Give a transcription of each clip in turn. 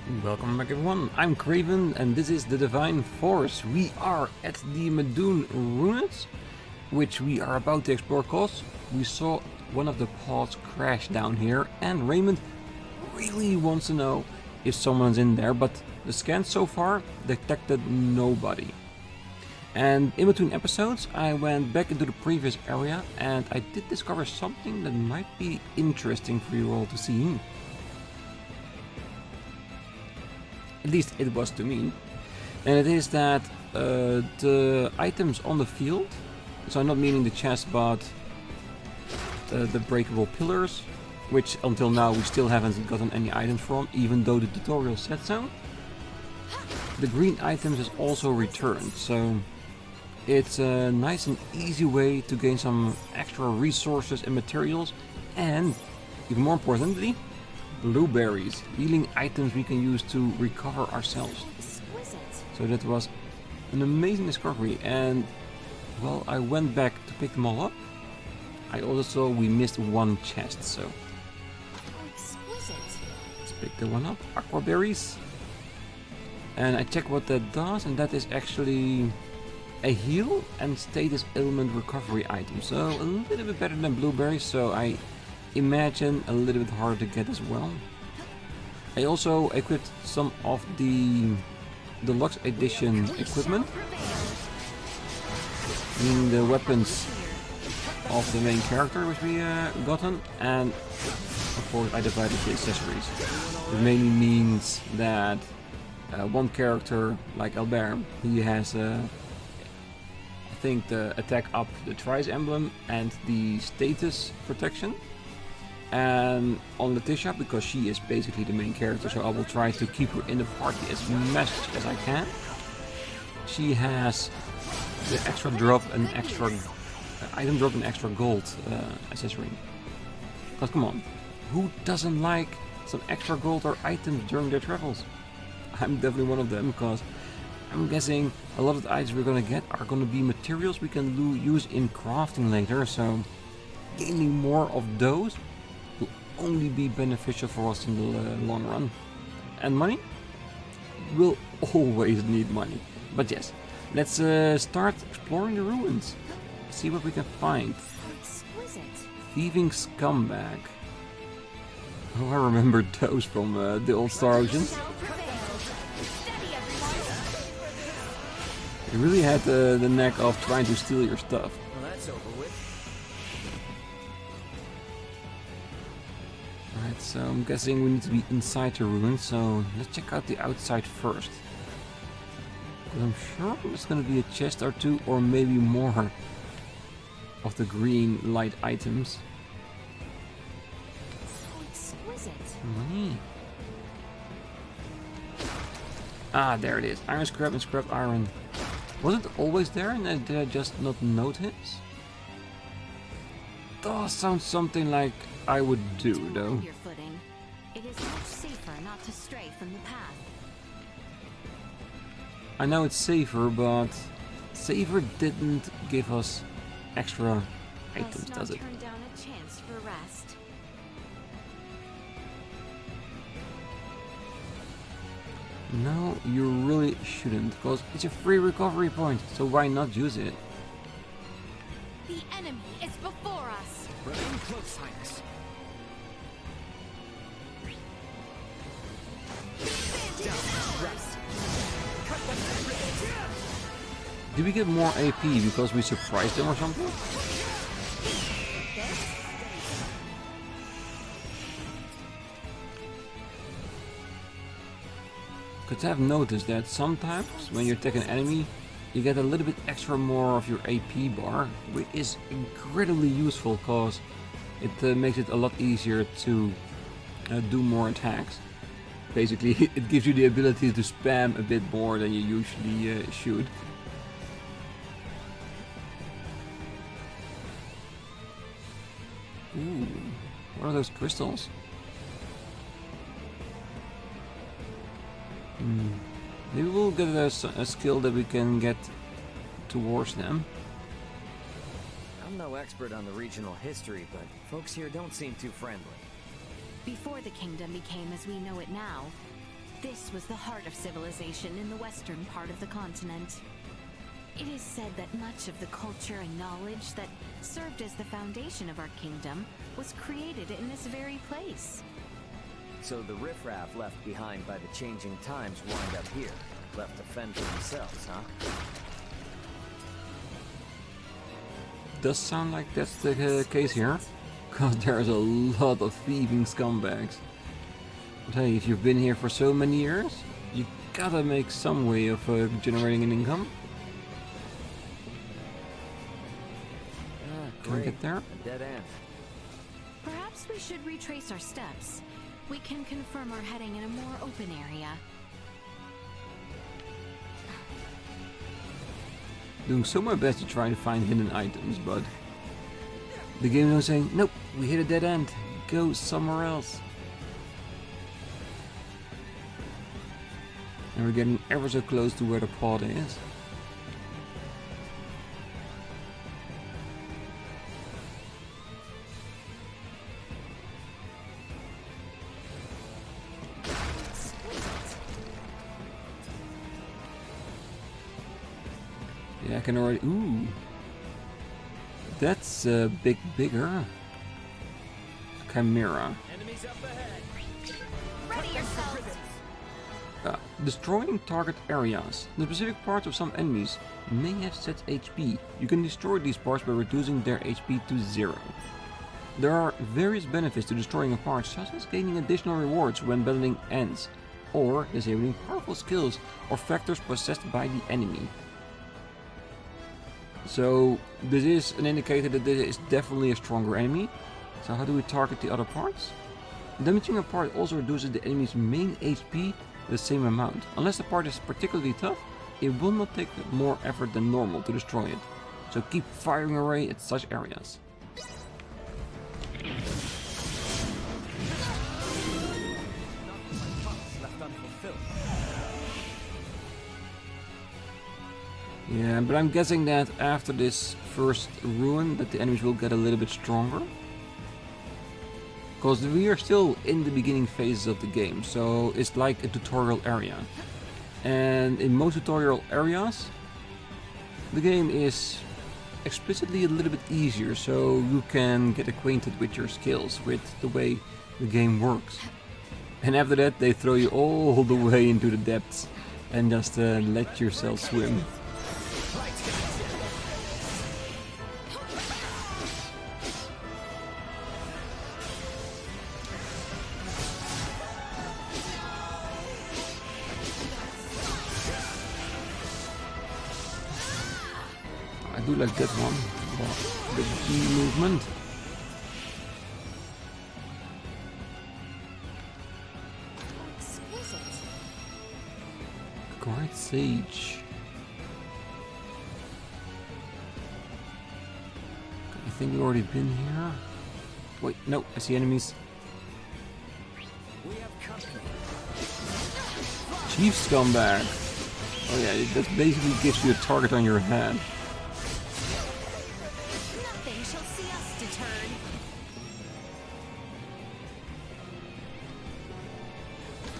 Welcome back everyone, I'm Craven and this is the Divine Force. We are at the Mhedume Ruins, which we are about to explore cause we saw one of the pods crash down here and Raymond really wants to know if someone's in there, but the scans so far detected nobody. And in between episodes I went back into the previous area and I did discover something that might be interesting for you all to see. At least it was to me, and it is that the items on the field, so I'm not meaning the chest but the breakable pillars, which until now we still haven't gotten any items from, even though the tutorial said so. The green items is also returned, so it's a nice and easy way to gain some extra resources and materials, and even more importantly, blueberries, healing items we can use to recover ourselves. So that was an amazing discovery, and well, I went back to pick them all up. I also saw we missed one chest, so let's pick the one up. Aquaberries, and I check what that does, and that is actually a heal and status element recovery item, so a little bit better than blueberries, so I imagine a little bit harder to get as well. I also equipped some of the deluxe edition equipment, meaning the weapons of the main character which we gotten, and of course I divided the accessories. It mainly means that one character like Albaird, he has I think the attack up, the Trice emblem and the status protection. And on Laeticia, because she is basically the main character, so I will try to keep her in the party as much as I can. She has the extra drop and extra item drop and extra gold accessory. But come on, who doesn't like some extra gold or items during their travels? I'm definitely one of them, because I'm guessing a lot of the items we're gonna get are gonna be materials we can use in crafting later, so gaining more of those will only be beneficial for us in the long run. And money? We'll always need money. But yes, let's start exploring the ruins. See what we can find. Thieving scumbag. Oh, I remember those from the old Star Ocean. They really had the knack of trying to steal your stuff. Well, that's over with. Alright, so I'm guessing we need to be inside the ruins, so let's check out the outside first. Because I'm sure there's going to be a chest or two, or maybe more of the green light items. So exquisite. Money. Ah, there it is. Iron scrap and scrap iron. Was it always there and did I just not notice? Does sound something like I would do, though. Your footing. It is much safer not to stray from the path. I know it's safer, but safer didn't give us extra items, does it? Turn down a chance for rest. No, you really shouldn't, because it's a free recovery point, so why not use it? The enemy is before us. Remain close, Highness. Did we get more AP because we surprised them or something? Because I've noticed that sometimes when you attack an enemy, you get a little bit extra more of your AP bar, which is incredibly useful because it makes it a lot easier to do more attacks. Basically, it gives you the ability to spam a bit more than you usually should. Ooh, what are those crystals? Maybe we'll get a skill that we can get towards them. I'm no expert on the regional history, but folks here don't seem too friendly. Before the kingdom became as we know it now, This was the heart of civilization in the western part of the continent. It is said that much of the culture and knowledge that served as the foundation of our kingdom was created in this very place. So the riffraff left behind by the changing times wind up here, left to fend for themselves, huh? Does sound like that's the case here, because there's a lot of thieving scumbags. But hey, if you've been here for so many years, you gotta make some way of generating an income. Can we get there? A dead end. Perhaps we should retrace our steps. We can confirm our heading in a more open area. Doing so my best to try to find hidden items, but the game is saying, nope, we hit a dead end. Go somewhere else. And we're getting ever so close to where the pod is. Yeah, I can already... Ooh! That's bigger. Chimera. Enemies up ahead. Ready yourselves! Destroying target areas. The specific parts of some enemies may have set HP. You can destroy these parts by reducing their HP to 0. There are various benefits to destroying a part, such as gaining additional rewards when battling ends, or disabling powerful skills or factors possessed by the enemy. So this is an indicator that this is definitely a stronger enemy. So how do we target the other parts? Damaging a part also reduces the enemy's main HP the same amount. Unless the part is particularly tough, it will not take more effort than normal to destroy it. So keep firing away at such areas. Yeah, but I'm guessing that after this first ruin that the enemies will get a little bit stronger. Because we are still in the beginning phases of the game, so it's like a tutorial area. And in most tutorial areas, the game is explicitly a little bit easier, so you can get acquainted with your skills, with the way the game works. And after that they throw you all the way into the depths and just let yourself swim. I do like that one, the G movement. Guard Sage. I think we've already been here. Wait, no, I see enemies. We have company. Chief Scumbag. Oh yeah, that basically gives you a target on your head. Nothing shall see us deterred.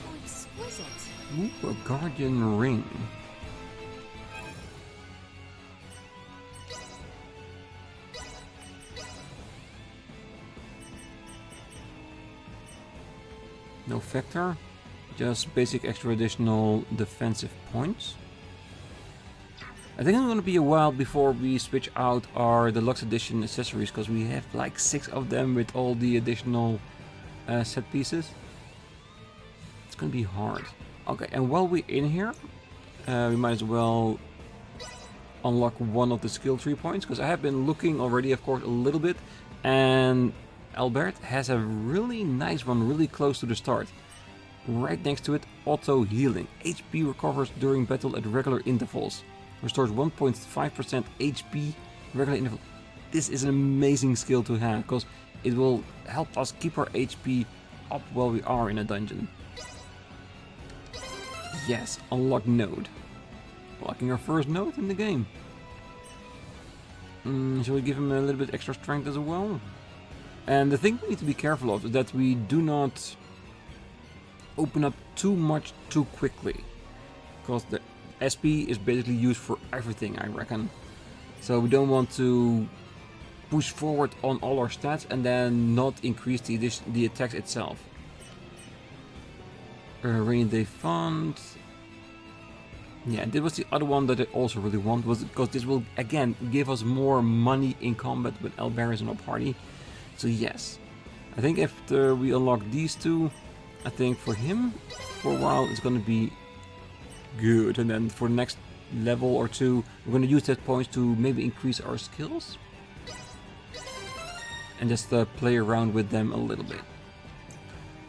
Oh, exquisite. Ooh, a Guardian Ring. No factor, just basic extra additional defensive points. I think it's going to be a while before we switch out our deluxe edition accessories, because we have like 6 of them with all the additional set pieces. It's going to be hard. Okay, and while we're in here, we might as well unlock one of the skill tree points, because I have been looking already, of course, a little bit, and Albaird has a really nice one really close to the start. Right next to it, auto healing. HP recovers during battle at regular intervals. Restores 1.5% HP regular interval. This is an amazing skill to have, because it will help us keep our HP up while we are in a dungeon. Yes, unlock node. Unlocking our first node in the game. Shall we give him a little bit extra strength as well? And the thing we need to be careful of is that we do not open up too much too quickly. Because the SP is basically used for everything, I reckon. So we don't want to push forward on all our stats and then not increase the attacks itself. Rainy Day Fund. Yeah, this was the other one that I also really want, was because this will again give us more money in combat with Albaird in our party. So yes, I think after we unlock these two, I think for him, for a while, it's gonna be good. And then for the next level or two, we're gonna use that points to maybe increase our skills. And just play around with them a little bit.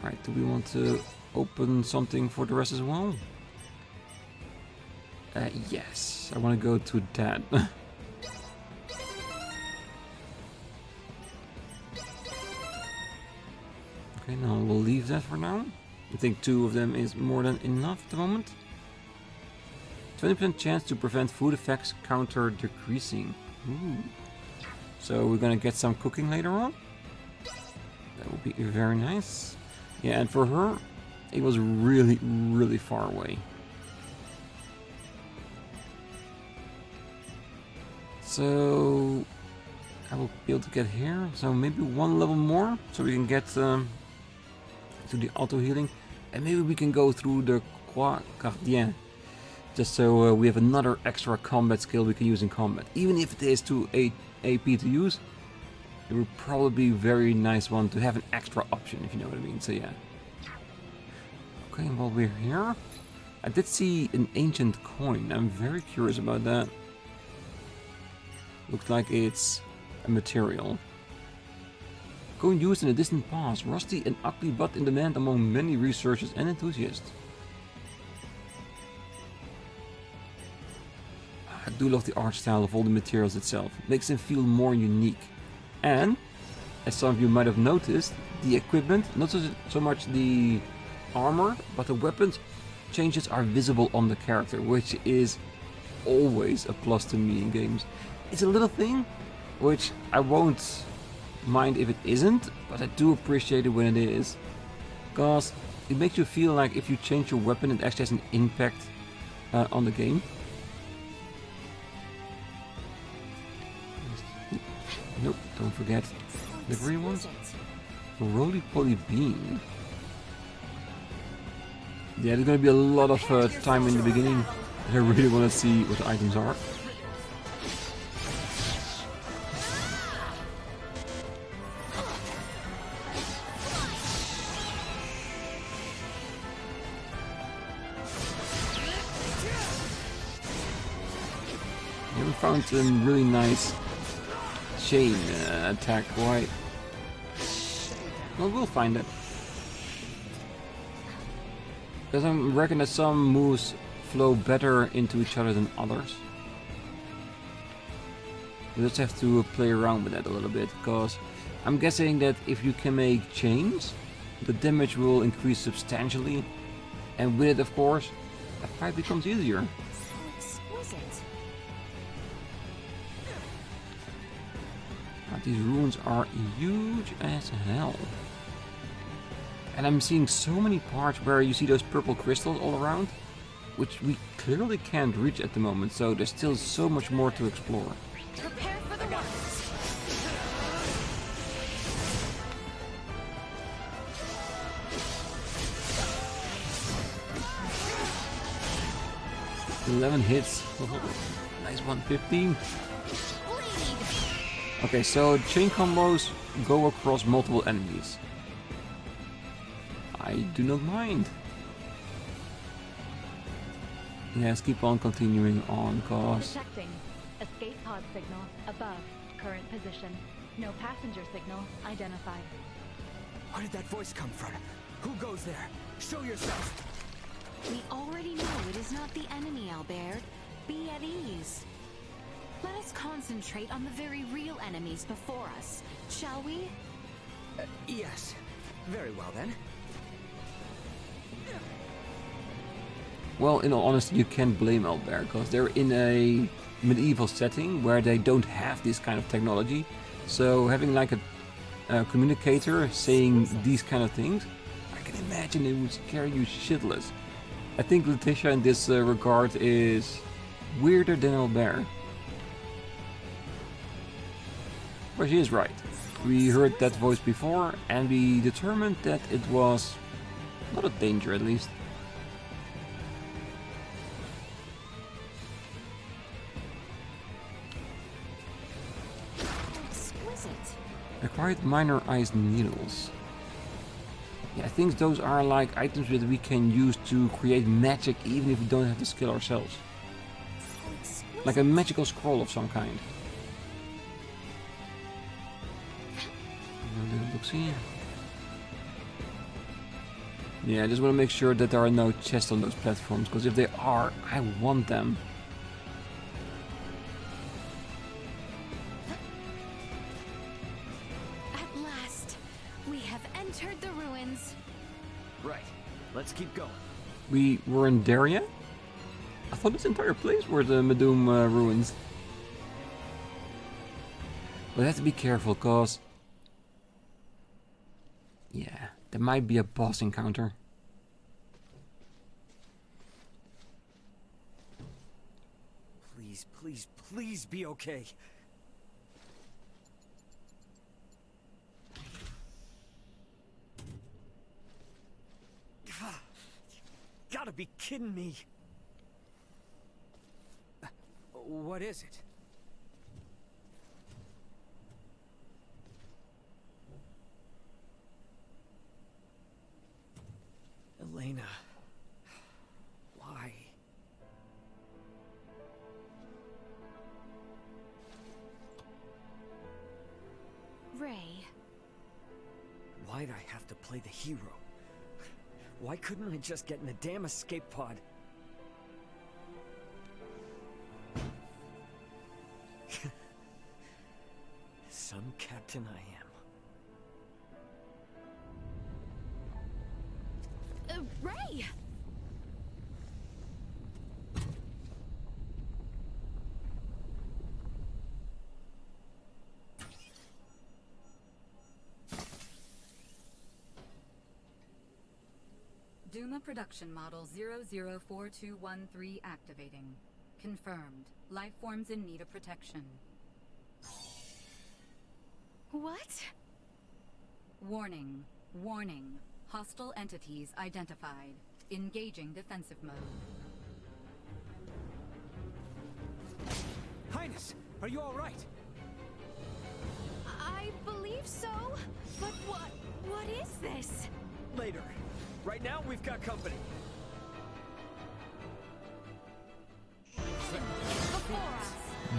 Alright, do we want to open something for the rest as well? Yes, I want to go to that. Okay, now we'll leave that for now. I think 2 of them is more than enough at the moment. 20% chance to prevent food effects counter decreasing. Ooh. So we're gonna get some cooking later on. That will be very nice. Yeah, and for her, it was really, really far away. So I will be able to get here. So maybe 1 level more, so we can get to the auto healing, and maybe we can go through the Croix Gardien, just so we have another extra combat skill we can use in combat. Even if it is too AP to use, it would probably be a very nice one to have an extra option, if you know what I mean. So yeah. Okay, while we're here, I did see an ancient coin. I'm very curious about that. Looks like it's a material. Coin used in a distant past, rusty and ugly but in demand among many researchers and enthusiasts. I do love the art style of all the materials itself. It makes them feel more unique. And, as some of you might have noticed, the equipment, not so much the armor, but the weapons changes are visible on the character, which is always a plus to me in games. It's a little thing, which I won't mind if it isn't, but I do appreciate it when it is. Because it makes you feel like if you change your weapon, it actually has an impact on the game. Nope, don't forget the green one. Roly-poly bean. Yeah, there's gonna be a lot of time in the beginning. I really want to see what the items are. Yeah, we found some really nice chain attack. Why? Well, we'll find it. Because I reckon that some moves flow better into each other than others. We just have to play around with that a little bit, because I'm guessing that if you can make chains, the damage will increase substantially, and with it, of course, the fight becomes easier. So exquisite. But these ruins are huge as hell. And I'm seeing so many parts where you see those purple crystals all around, which we clearly can't reach at the moment, so there's still so much more to explore. Prepare for the worst. 11 hits. Nice 115. Okay, so chain combos go across multiple enemies. I do not mind. Yes, keep on continuing on, cause... Detecting. Escape pod signal above current position. No passenger signal identified. Where did that voice come from? Who goes there? Show yourself! We already know it is not the enemy, Albaird. Be at ease. Let us concentrate on the very real enemies before us, shall we? Yes. Very well then. Well, in all honesty, you can't blame Albaird, because they're in a medieval setting where they don't have this kind of technology. So having like a communicator saying these kind of things, I can imagine it would scare you shitless. I think Laeticia in this regard is weirder than Albaird. But she is right. We heard that voice before and we determined that it was not a danger at least. Exquisite. Acquired minor ice needles. Yeah, I think those are like items that we can use to create magic even if we don't have the skill ourselves. Exquisite. Like a magical scroll of some kind. A little look-see. Yeah, I just want to make sure that there are no chests on those platforms, because if they are, I want them. At last, we have entered the ruins. Right. Let's keep going. We were in Daria? I thought this entire place were the Mhedume Ruins. But I have to be careful, cause... yeah, there might be a boss encounter. Please, please, please be okay. Gotta be kidding me. What is it? Elena. Why? Ray. Why'd I have to play the hero? Why couldn't I just get in a damn escape pod? Some captain I am. Ray! D.U.M.A production model 004213 activating. Confirmed. Life forms in need of protection. What? Warning. Warning. Hostile entities identified. Engaging defensive mode. Highness, are you all right? I believe so. But what is this? Later. Right now, we've got company. Before us.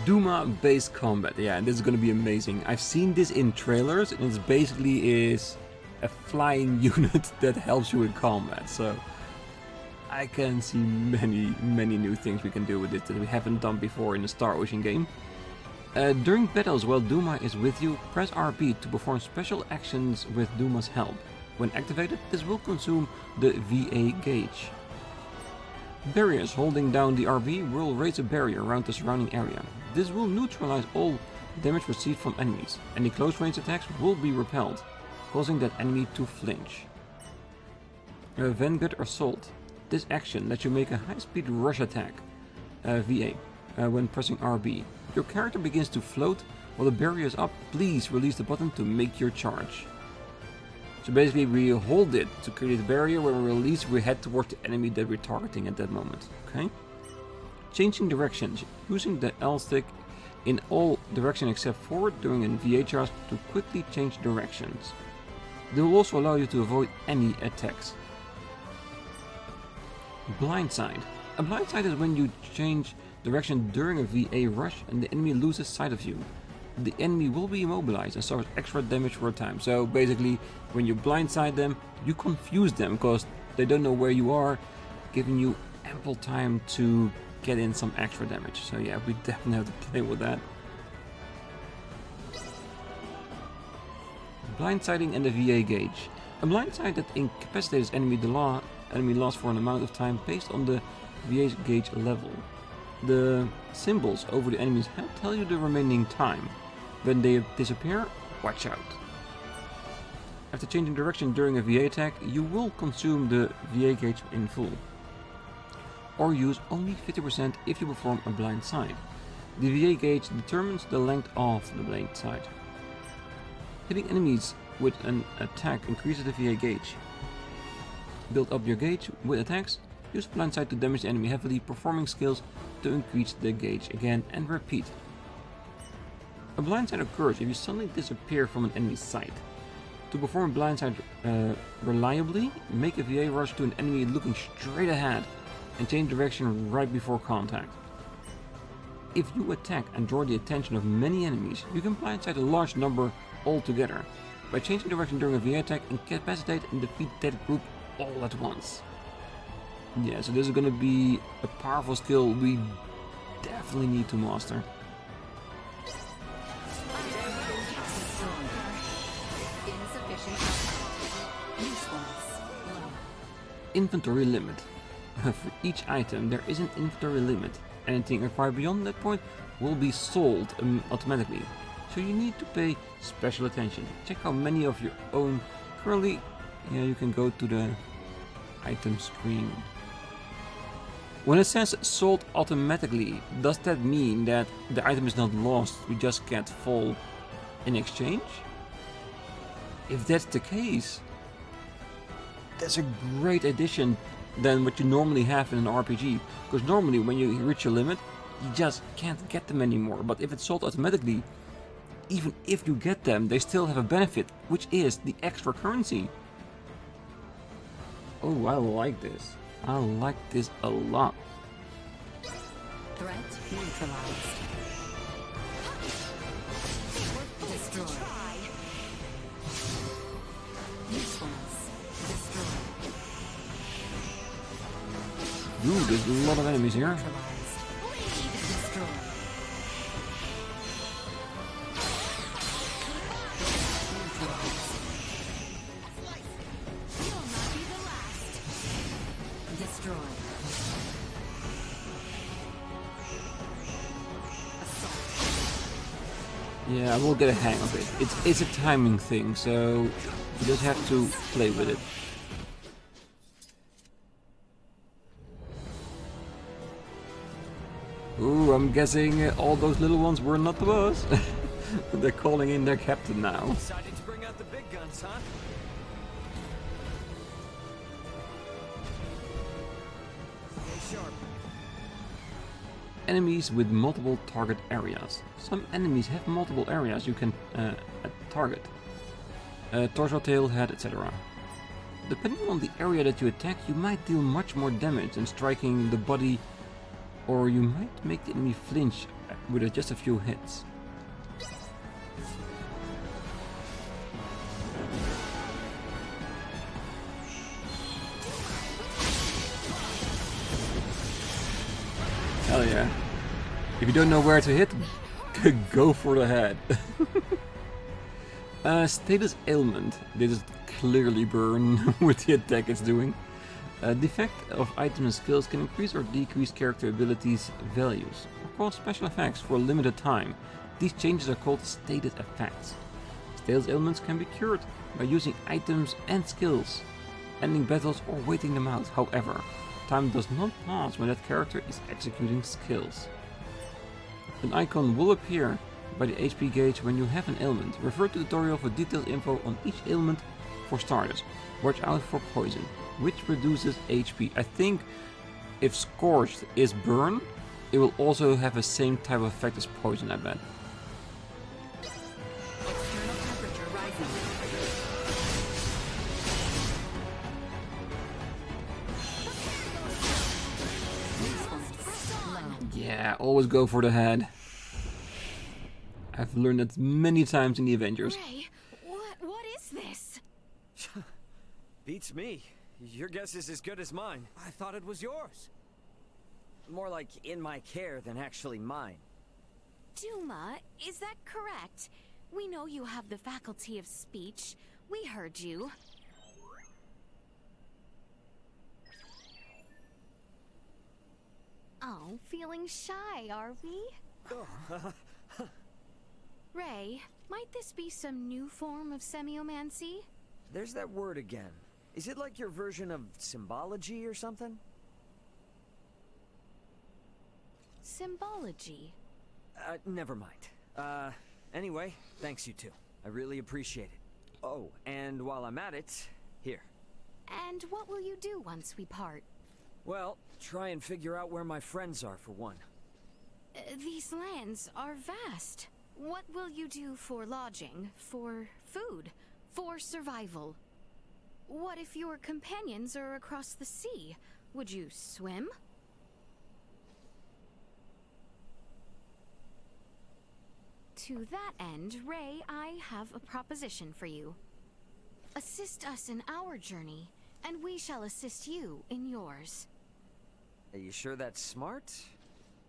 D.U.M.A based combat, yeah, and this is gonna be amazing. I've seen this in trailers, and it basically is a flying unit that helps you with combat, so I can see many new things we can do with it that we haven't done before in the Star Ocean game. During battles while D.U.M.A is with you, press RB to perform special actions with D.U.M.A's help. When activated, this will consume the VA gauge. Barriers. Holding down the RB will raise a barrier around the surrounding area. This will neutralize all damage received from enemies. Any close range attacks will be repelled, causing that enemy to flinch. Vanguard Assault. This action lets you make a high-speed rush attack, VA, when pressing RB. Your character begins to float while the barrier is up. Please release the button to make your charge. So basically we hold it to create a barrier. When we release, we head towards the enemy that we're targeting at that moment. Okay? Changing directions. Using the L stick in all directions except forward during a VA charge to quickly change directions. They will also allow you to avoid any attacks. Blindside. A blindside is when you change direction during a VA rush and the enemy loses sight of you. The enemy will be immobilized and suffers extra damage for a time. So basically, when you blindside them, you confuse them because they don't know where you are, giving you ample time to get in some extra damage. So yeah, we definitely have to play with that. Blindsiding and the VA gauge. A blindside that incapacitates enemy lost for an amount of time based on the VA gauge level. The symbols over the enemy's head tell you the remaining time. When they disappear, watch out. After changing direction during a VA attack, you will consume the VA gauge in full, or use only 50% if you perform a blind sight. The VA gauge determines the length of the blind sight. Hitting enemies with an attack increases the VA gauge. Build up your gauge with attacks. Use blind sight to damage the enemy heavily, performing skills to increase the gauge again, and repeat. A blind sight occurs if you suddenly disappear from an enemy's sight. To perform a blind sight reliably, make a VA rush to an enemy looking straight ahead and change direction right before contact. If you attack and draw the attention of many enemies, you can blind sight a large number altogether. By changing direction during a VA attack, incapacitate and defeat that group all at once. Yeah, so this is gonna be a powerful skill we definitely need to master. Inventory limit. For each item there is an inventory limit. Anything acquired beyond that point will be sold automatically. So you need to pay special attention. Check how many of your own currently. Yeah, you can go to the item screen. When it says sold automatically, does that mean that the item is not lost, we just get full in exchange? If that's the case, that's a great addition than what you normally have in an RPG. Because normally when you reach your limit, you just can't get them anymore. But if it's sold automatically, even if you get them, they still have a benefit, which is the extra currency. Oh, I like this. I like this a lot. Threat neutralized. Destroy. Usefulness destroyed. Ooh, there's a lot of enemies here. Destroy. Destroy. Yeah, I will get a hang of it. It's a timing thing, so you just have to play with it. Ooh, I'm guessing all those little ones were not the boss. They're calling in their captain now. Decided to bring out the big guns, huh? Stay sharp. Enemies with multiple target areas. Some enemies have multiple areas you can target. Torso, tail, head, etc. Depending on the area that you attack, you might deal much more damage than striking the body, or you might make the enemy flinch with just a few hits. Hell yeah. If you don't know where to hit, go for the head. Status ailment. This is clearly burn with the attack it's doing. The effect of items and skills can increase or decrease character abilities values, or cause special effects for a limited time. These changes are called status effects. Status ailments can be cured by using items and skills, ending battles or waiting them out. However, time does not pass when that character is executing skills. An icon will appear by the HP gauge when you have an ailment. Refer to the tutorial for detailed info on each ailment. For starters, watch out for poison, which reduces HP. I think if Scorched is burn, it will also have the same type of effect as poison, I bet. External temperature rising. Usefulness low. Yeah, always go for the head. I've learned that many times in the Avengers. Ray, what is this? Beats me. Your guess is as good as mine. I thought it was yours. More like in my care than actually mine. D.U.M.A, is that correct? We know you have the faculty of speech. We heard you. Oh, feeling shy, are we? Ray, might this be some new form of semiomancy? There's that word again. Is it like your version of symbology or something? Symbology? Never mind. Anyway, thanks you two. I really appreciate it. Oh, and while I'm at it, here. And what will you do once we part? Well, try and figure out where my friends are, for one. These lands are vast. What will you do for lodging, for food, for survival? What if your companions are across the sea? Would you swim? To that end, Ray, I have a proposition for you. Assist us in our journey, and we shall assist you in yours. Are you sure that's smart?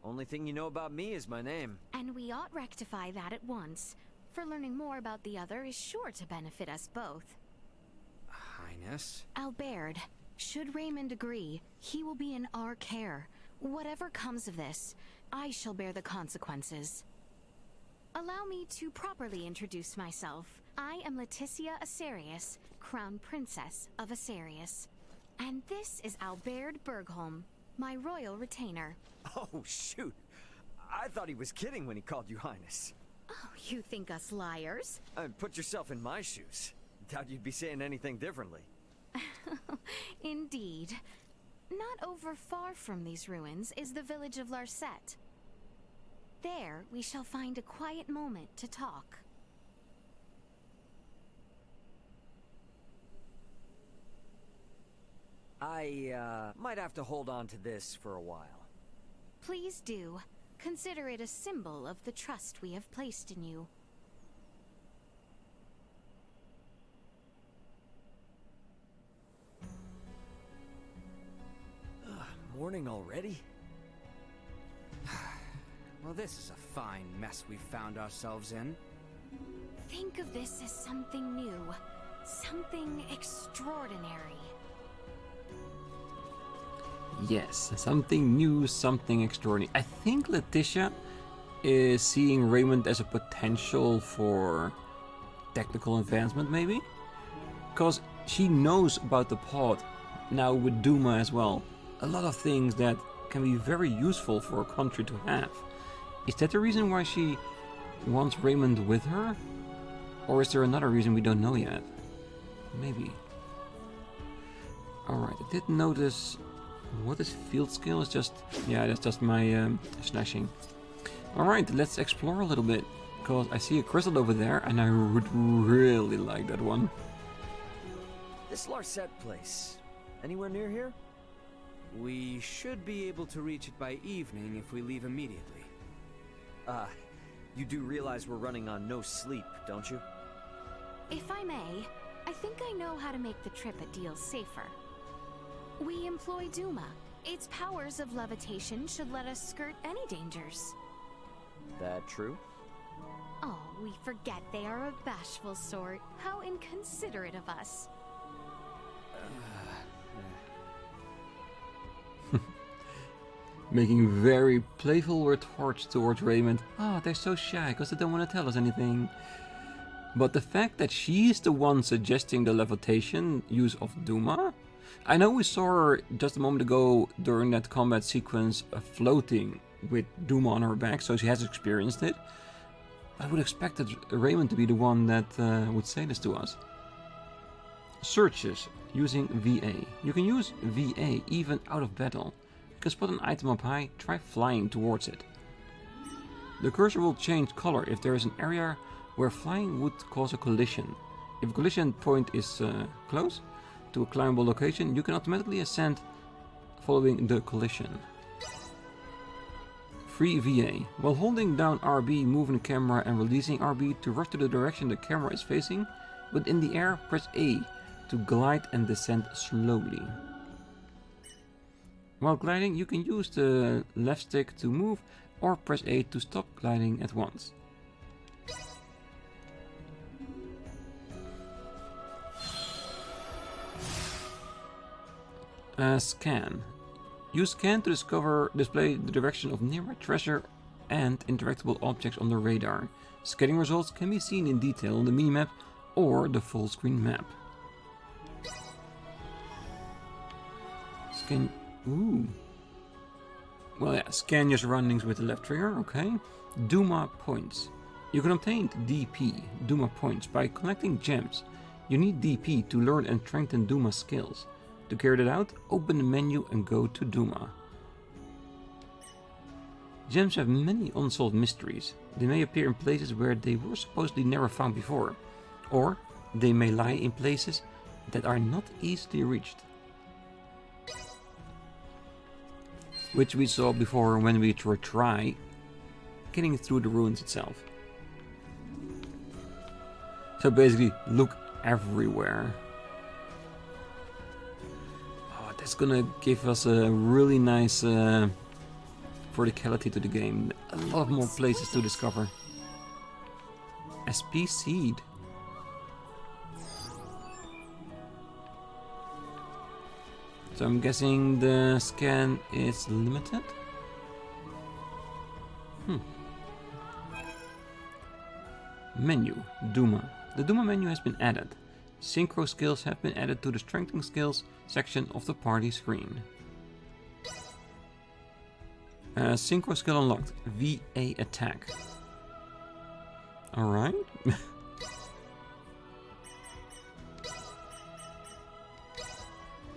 Only thing you know about me is my name. And we ought rectify that at once, for learning more about the other is sure to benefit us both. Highness? Albaird, should Raymond agree, he will be in our care. Whatever comes of this, I shall bear the consequences. Allow me to properly introduce myself. I am Laeticia Aucerius, Crown Princess of Aucerius. And this is Albaird Bergholm, my royal retainer. Oh, shoot. I thought he was kidding when he called you Highness. Oh, you think us liars? Put yourself in my shoes. Doubt you'd be saying anything differently. Indeed. Not over far from these ruins is the village of Larset. There, we shall find a quiet moment to talk. I, might have to hold on to this for a while. Please do. Consider it a symbol of the trust we have placed in you. Morning already? Well, this is a fine mess we've found ourselves in. Think of this as something new, something extraordinary. Yes, something new, something extraordinary. I think Laeticia is seeing Raymond as a potential for technical advancement, maybe? Because she knows about the pod, now with D.U.M.A as well. A lot of things that can be very useful for a country to have. Is that the reason why she wants Raymond with her? Or is there another reason we don't know yet? Maybe. Alright, I did notice... What is field skill? It's just... Yeah, that's just my slashing. Alright, let's explore a little bit. Because I see a crystal over there and I would really like that one. This Larset place, anywhere near here? We should be able to reach it by evening if we leave immediately. You do realize we're running on no sleep, don't you? If I may, I think I know how to make the trip a deal safer. We employ D.U.M.A. Its powers of levitation should let us skirt any dangers. That true? Oh, we forget they are a bashful sort. How inconsiderate of us. Making very playful retorts towards Raymond. Oh, they're so shy because they don't want to tell us anything. But the fact that she's the one suggesting the levitation use of D.U.M.A. I know we saw her just a moment ago during that combat sequence floating with D.U.M.A on her back, so she has experienced it. I would expect that Raymond to be the one that would say this to us. Searches using VA. You can use VA even out of battle. You can spot an item up high, try flying towards it. The cursor will change color if there is an area where flying would cause a collision. If a collision point is close to a climbable location, you can automatically ascend following the collision. Free VA. While holding down RB, moving the camera and releasing RB to rush to the direction the camera is facing, but in the air, press A to glide and descend slowly. While gliding, you can use the left stick to move or press A to stop gliding at once. Scan. Use scan to display the direction of nearby treasure and interactable objects on the radar. Scanning results can be seen in detail on the minimap or the full screen map. Scan... Ooh. Well, yeah, scan your surroundings with the left trigger, okay. D.U.M.A points. You can obtain DP, D.U.M.A points, by collecting gems. You need DP to learn and strengthen D.U.M.A skills. To carry that out, open the menu and go to D.U.M.A. Gems have many unsolved mysteries. They may appear in places where they were supposedly never found before. Or they may lie in places that are not easily reached. Which we saw before when we try getting through the ruins itself. So basically, look everywhere. Oh, that's gonna give us a really nice verticality to the game. A lot more places to discover. SP Seed. So I'm guessing the scan is limited? Menu, D.U.M.A. The D.U.M.A menu has been added. Synchro skills have been added to the strengthening skills section of the party screen. Synchro skill unlocked, VA attack. Alright.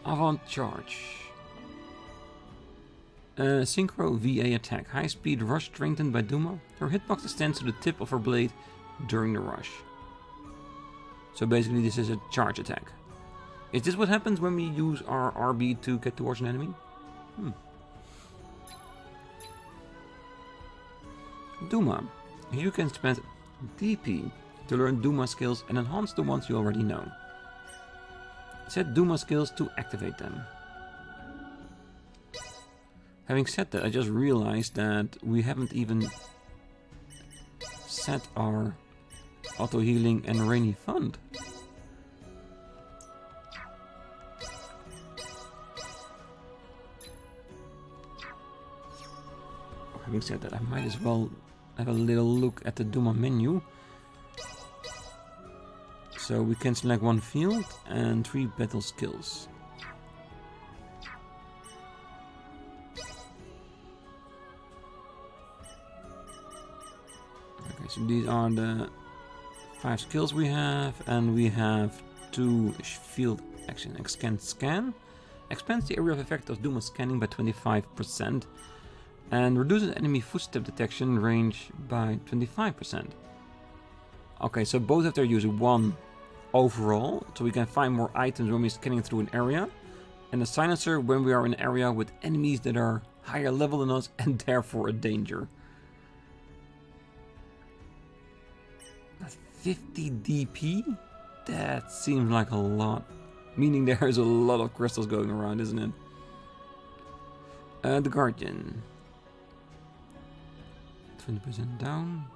Avant charge. Synchro VA attack. High speed rush strengthened by D.U.M.A. Her hitbox extends to the tip of her blade during the rush. So basically this is a charge attack. Is this what happens when we use our RB to get towards an enemy? D.U.M.A. You can spend DP to learn D.U.M.A skills and enhance the ones you already know. Set D.U.M.A skills to activate them. Having said that, I just realized that we haven't even set our auto healing and rainy fund. Having said that, I might as well have a little look at the D.U.M.A menu. So we can select one field and 3 battle skills. Okay, so these are the 5 skills we have, and we have 2 field action. Scan. Expands the area of effect of D.U.M.A scanning by 25%. And reduces enemy footstep detection range by 25%. Okay, so both have their use. One overall, so we can find more items when we're scanning through an area. And a silencer when we are in an area with enemies that are higher level than us and therefore a danger. 50 DP? That seems like a lot. Meaning there's a lot of crystals going around, isn't it? The Guardian. 20% down.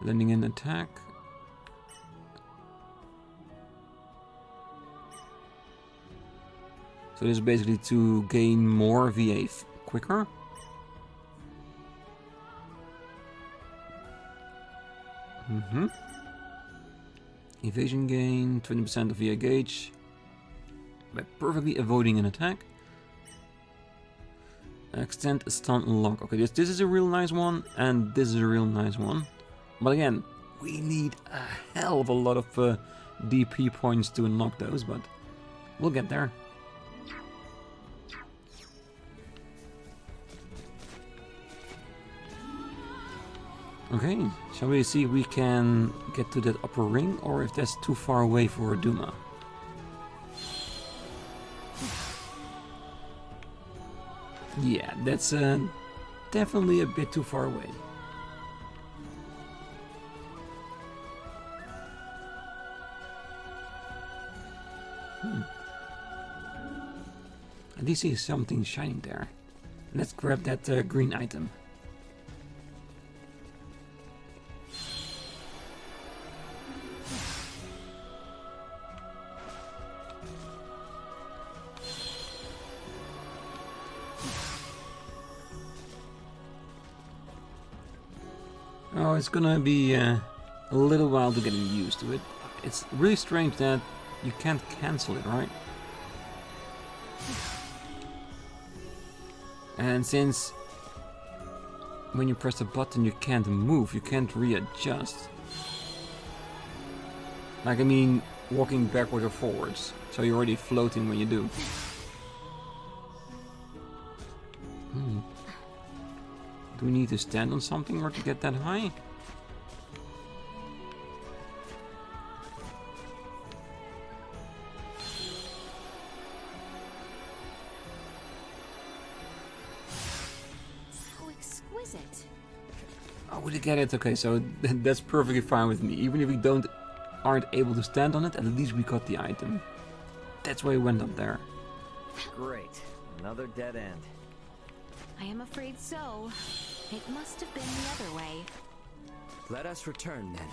Landing in attack. So this is basically to gain more VA quicker. Evasion gain, 20% of VA gauge by perfectly avoiding an attack. Extend a stun lock. Okay, this is a real nice one, and this is a real nice one. But again, we need a hell of a lot of DP points to unlock those, but we'll get there. Okay, shall we see if we can get to that upper ring, or if that's too far away for D.U.M.A? Yeah, that's definitely a bit too far away. I do see something shining there. Let's grab that green item. Oh, it's gonna be a little while to get used to it. It's really strange that you can't cancel it, right? And since when you press the button you can't move, you can't readjust. Like, I mean, walking backwards or forwards. So you're already floating when you do. Do we need to stand on something or to get that high? How exquisite. Oh, we did get it. Okay, so that's perfectly fine with me. Even if we aren't able to stand on it, at least we got the item. That's why we went up there. Great. Another dead end. I am afraid so. It must have been the other way. Let us return then.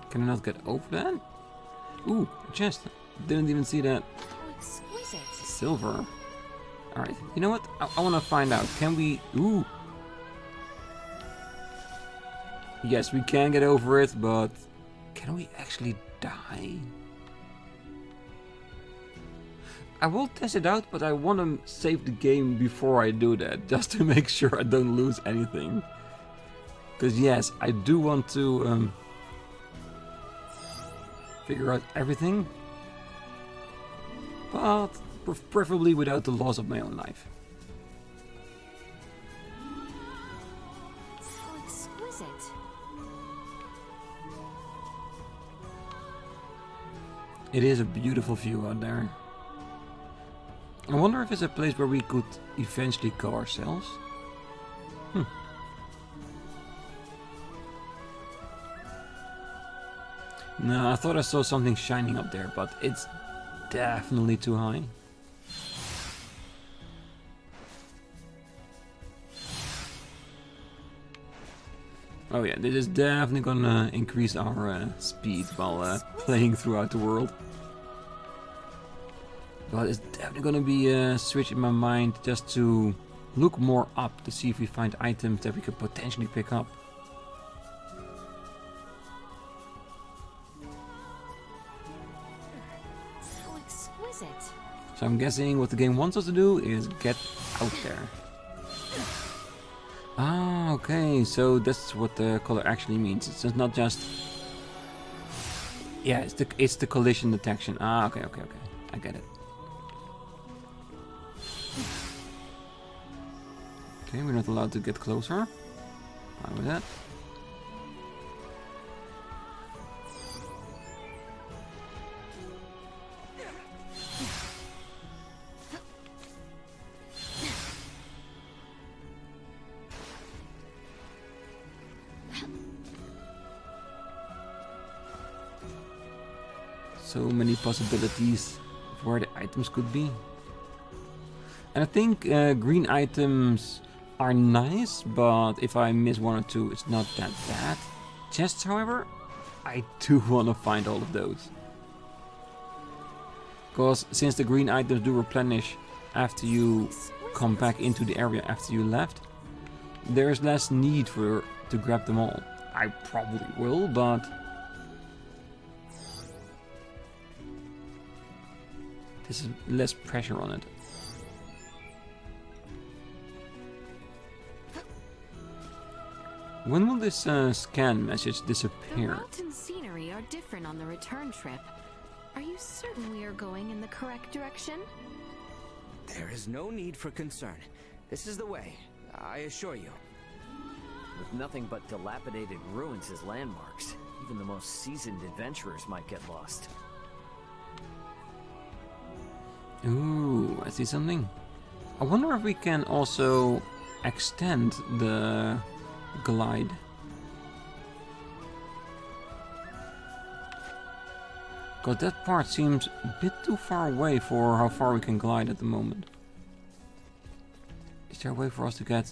Can I not get over that? Ooh, a chest. Didn't even see that. How exquisite. Silver. Alright, you know what? I want to find out. Can we... Ooh. Yes, we can get over it, but... Can we actually die? I will test it out, but I want to save the game before I do that. Just to make sure I don't lose anything. Because yes, I do want to... figure out everything. But... preferably without the loss of my own life. How exquisite. It is a beautiful view out there. I wonder if it's a place where we could eventually go ourselves. No, I thought I saw something shining up there, but it's definitely too high. Oh yeah, this is definitely gonna increase our speed while playing throughout the world. But it's definitely gonna be a switch in my mind just to look more up to see if we find items that we could potentially pick up. How exquisite. So I'm guessing what the game wants us to do is get out there. Ah, okay, so that's what the color actually means. It's just not just... Yeah, it's the collision detection. Ah, okay, I get it. Okay, we're not allowed to get closer. Fine with that. So many possibilities of where the items could be. And I think green items are nice, but if I miss one or two, it's not that bad. Chests, however, I do want to find all of those. Because since the green items do replenish after you come back into the area after you left, there's less need to grab them all. I probably will, but... This is less pressure on it. When will this scan message The disappear? route and scenery are different on the return trip. Are you certain we are going in the correct direction? There is no need for concern. This is the way, I assure you. With nothing but dilapidated ruins as landmarks, even the most seasoned adventurers might get lost. Ooh, I see something. I wonder if we can also extend the glide. Because that part seems a bit too far away for how far we can glide at the moment. Is there a way for us to get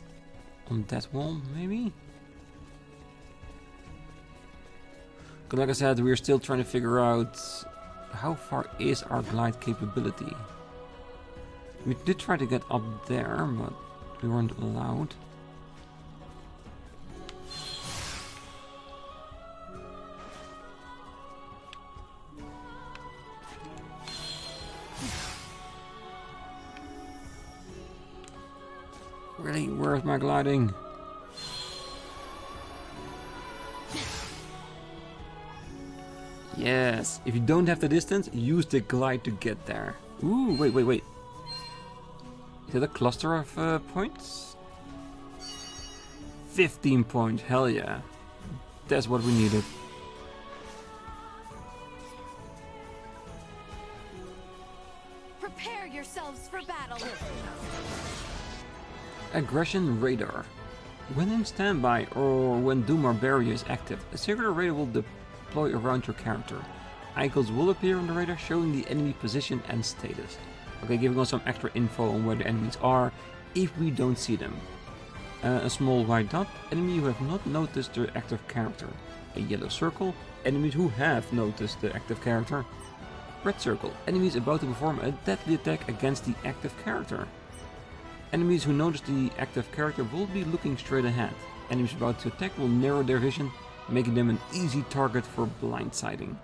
on that wall, maybe? Because like I said, we're still trying to figure out how far is our glide capability. We did try to get up there, but we weren't allowed. Really? Where's my gliding? Yes. If you don't have the distance, use the glide to get there. Ooh, wait. Is it a cluster of points? 15 points, hell yeah. That's what we needed. Prepare yourselves for battle. Aggression Radar. When in standby or when D.U.M.A barrier is active, a circular radar will deploy around your character. Icons will appear on the radar showing the enemy position and status. Okay, giving us some extra info on where the enemies are if we don't see them. A small white dot, enemy who have not noticed the active character. A yellow circle, enemies who have noticed the active character. Red circle, enemies about to perform a deadly attack against the active character. Enemies who notice the active character will be looking straight ahead. Enemies about to attack will narrow their vision, making them an easy target for blindsiding.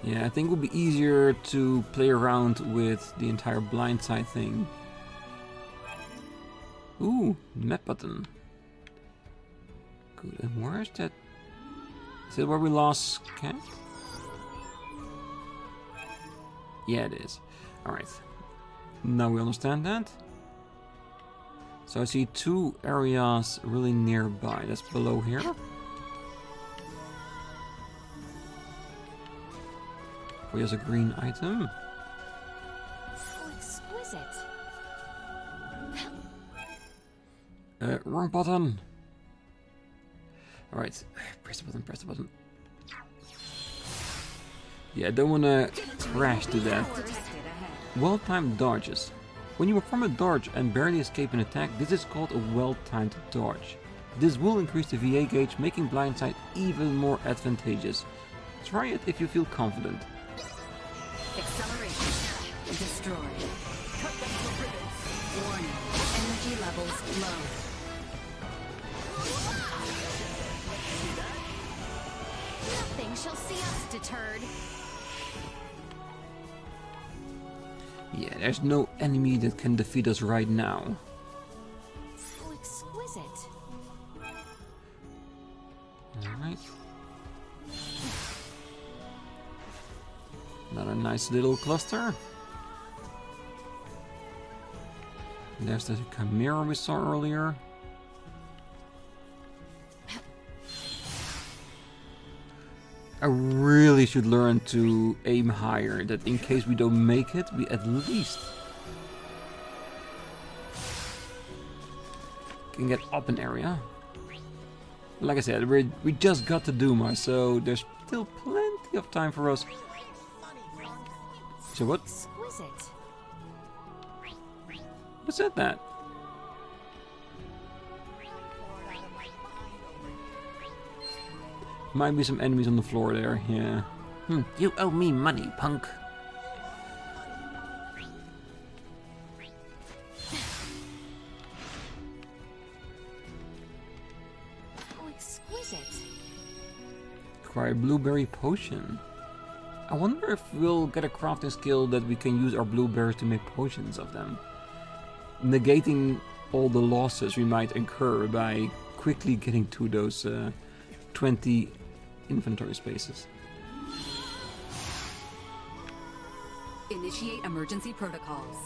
Yeah, I think it would be easier to play around with the entire blindside thing. Ooh, map button. Good, and where is that? Is it where we lost Cat? Yeah, it is. Alright. Now we understand that. So I see two areas really nearby. That's below here. Oh, here's a green item. So exquisite. Wrong button. Alright, press the button. Yeah, I don't want to crash to death. Well-timed dodges. When you perform a dodge and barely escape an attack, this is called a well-timed dodge. This will increase the VA gauge, making blindside even more advantageous. Try it if you feel confident. Acceleration. Destroy. Cut them to ribbons. Warning. Energy levels low. Nothing shall see us deterred. Yeah, there's no enemy that can defeat us right now. So exquisite. Alright. Another nice little cluster. There's the chimera we saw earlier. I really should learn to aim higher, that in case we don't make it, we at least can get up an area. Like I said, we just got to D.U.M.A, so there's still plenty of time for us. So what? Exquisite. Who said that? Might be some enemies on the floor there, yeah. You owe me money, punk. Oh, exquisite. Acquire blueberry potion. I wonder if we'll get a crafting skill that we can use our blueberries to make potions of them. Negating all the losses we might incur by quickly getting to those 20 inventory spaces. Initiate emergency protocols.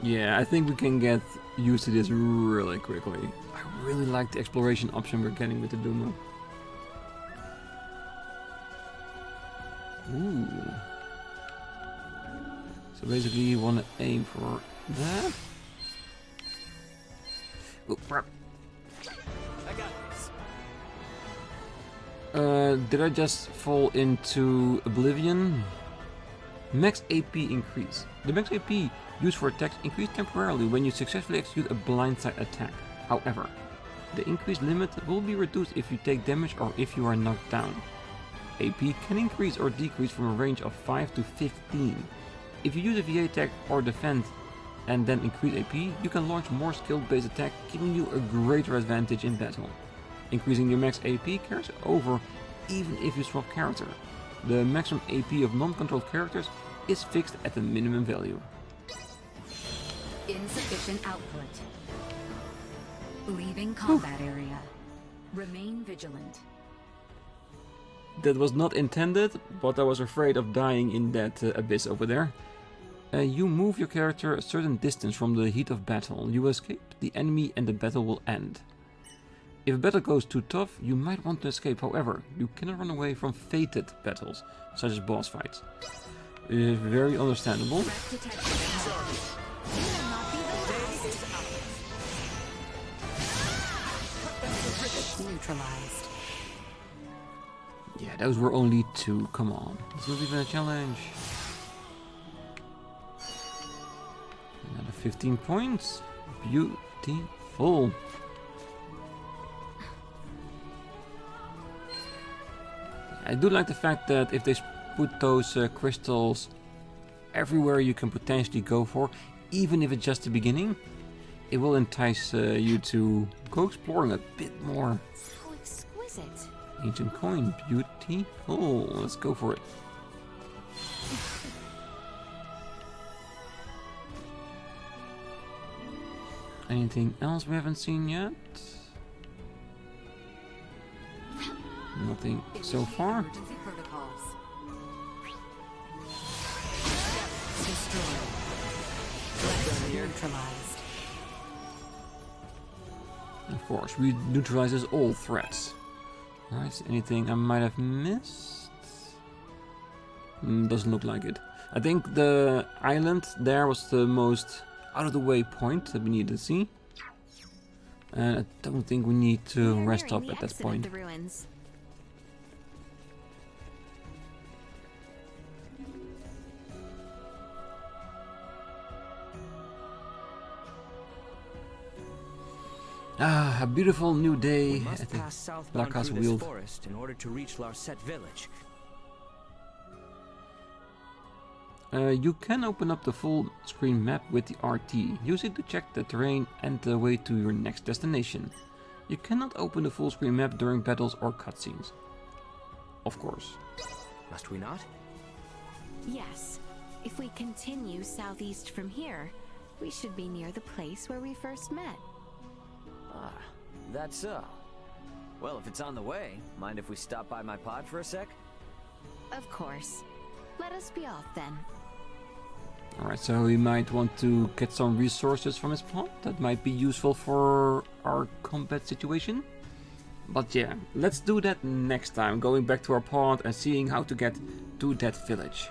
Yeah, I think we can get used to this really quickly. I really like the exploration option we're getting with the D.U.M.A. Ooh. So basically you want to aim for that. Ooh, crap. I got this. Did I just fall into oblivion? Max AP increase. The max AP used for attacks increase temporarily when you successfully execute a blindside attack. However, the increased limit will be reduced if you take damage or if you are knocked down. AP can increase or decrease from a range of 5 to 15. If you use a VA attack or defend and then increase AP, you can launch more skill-based attack, giving you a greater advantage in battle. Increasing your max AP carries over even if you swap character. The maximum AP of non-controlled characters is fixed at the minimum value. Insufficient output. Leaving combat area. Remain vigilant. That was not intended, but I was afraid of dying in that abyss over there. You move your character a certain distance from the heat of battle. You escape the enemy and the battle will end. If a battle goes too tough, you might want to escape. However, you cannot run away from fated battles, such as boss fights. It is very understandable. Neutralized. Yeah, those were only 2. Come on. It's not even a challenge. Another 15 points. Beautiful. I do like the fact that if they put those crystals everywhere you can potentially go for, even if it's just the beginning, it will entice you to go exploring a bit more. So exquisite. Ancient coin, beautiful. Let's go for it. Anything else we haven't seen yet? Nothing so far. Emergency protocols. Neutralized. Of course, we neutralizes all threats. Alright, anything I might have missed? Doesn't look like it. I think the island there was the most out of the way point that we need to see. And I don't think we need to We are rest nearing up the at that exit point. of the ruins. Ah, a beautiful new day We must at the pass southbound Black through this Wield. forest in order to reach Larset village. You can open up the full screen map with the RT. Use it to check the terrain and the way to your next destination. You cannot open the full screen map during battles or cutscenes. Of course. Must we not? Yes. If we continue southeast from here, we should be near the place where we first met. Ah, that's so. Well, if it's on the way, mind if we stop by my pod for a sec? Of course. Let us be off then. Alright, so we might want to get some resources from his plot that might be useful for our combat situation. But yeah, let's do that next time, going back to our pod and seeing how to get to that village.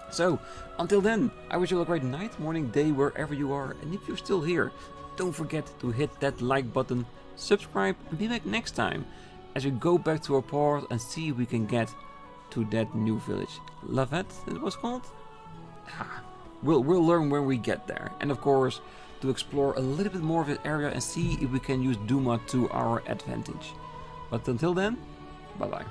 So, until then, I wish you all a great night, morning, day, wherever you are. And if you're still here, don't forget to hit that like button, subscribe, and be back next time as we go back to our pod and see if we can get to that new village. Lavette, it was called? We'll learn when we get there. And of course, to explore a little bit more of the area and see if we can use D.U.M.A to our advantage. But until then, bye bye.